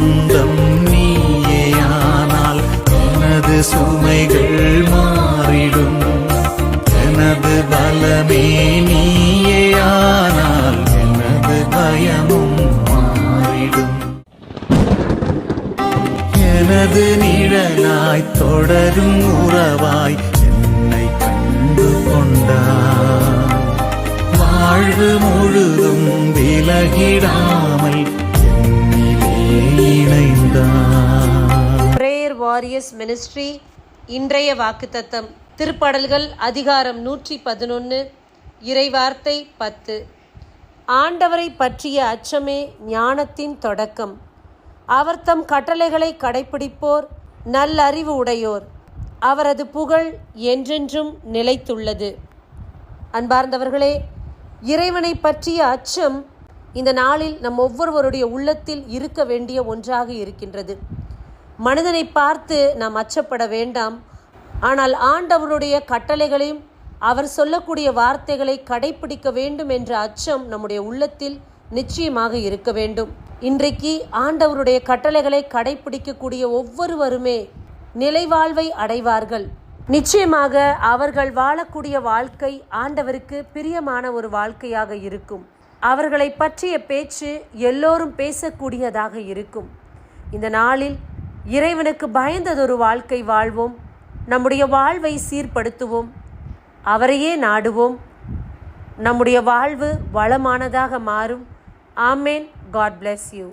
சொந்தம் நீயேயானால் எனது சுமைகள் மாறிடும். எனது பலமே நீயேயானால் எனது பயமும் மாறிடும். எனது நிழலாய் தொடரும் உறவாய் என்னை கண்டு கொண்டார். வாழ்வு முழுதும் விலகிடாமல் என்னிலே இணைந்தார். பிரேயர் வாரியர்ஸ் மினிஸ்ட்ரி இன்றைய வாக்குத்தத்தம் திருப்பாடல்கள் அதிகாரம் 111 இறைவார்த்தை 10. ஆண்டவரை பற்றிய அச்சமே ஞானத்தின் தொடக்கம். அவர் தம் கட்டளைகளை கடைப்பிடிப்போர் நல்லறிவு உடையோர். அவரது புகழ் என்றென்றும் நிலைத்துள்ளது. அன்பார்ந்தவர்களே, இறைவனை பற்றிய அச்சம் இந்த நாளில் நம் ஒவ்வொருவருடைய உள்ளத்தில் இருக்க வேண்டிய ஒன்றாக இருக்கின்றது. மனிதனை பார்த்து நாம் அச்சப்பட வேண்டாம். ஆனால் ஆண்டவருடைய கட்டளைகளையும் அவர் சொல்லக்கூடிய வார்த்தைகளை கடைப்பிடிக்க வேண்டும் என்ற அச்சம் நம்முடைய உள்ளத்தில் நிச்சயமாக இருக்க வேண்டும். இன்றைக்கு ஆண்டவருடைய கட்டளைகளை கடைப்பிடிக்கக்கூடிய ஒவ்வொருவருமே நிலைவாழ்வை அடைவார்கள். நிச்சயமாக அவர்கள் வாழக்கூடிய வாழ்க்கை ஆண்டவருக்கு பிரியமான ஒரு வாழ்க்கையாக இருக்கும். அவர்களை பற்றிய பேச்சு எல்லோரும் பேசக்கூடியதாக இருக்கும். இந்த நாளில் இறைவனுக்கு பயந்ததொரு வாழ்க்கை வாழ்வோம். நம்முடைய வாழ்வை சீர்படுத்துவோம். அவரையே நாடுவோம். நம்முடைய வாழ்வு வளமானதாக மாறும். ஆமேன். God bless you.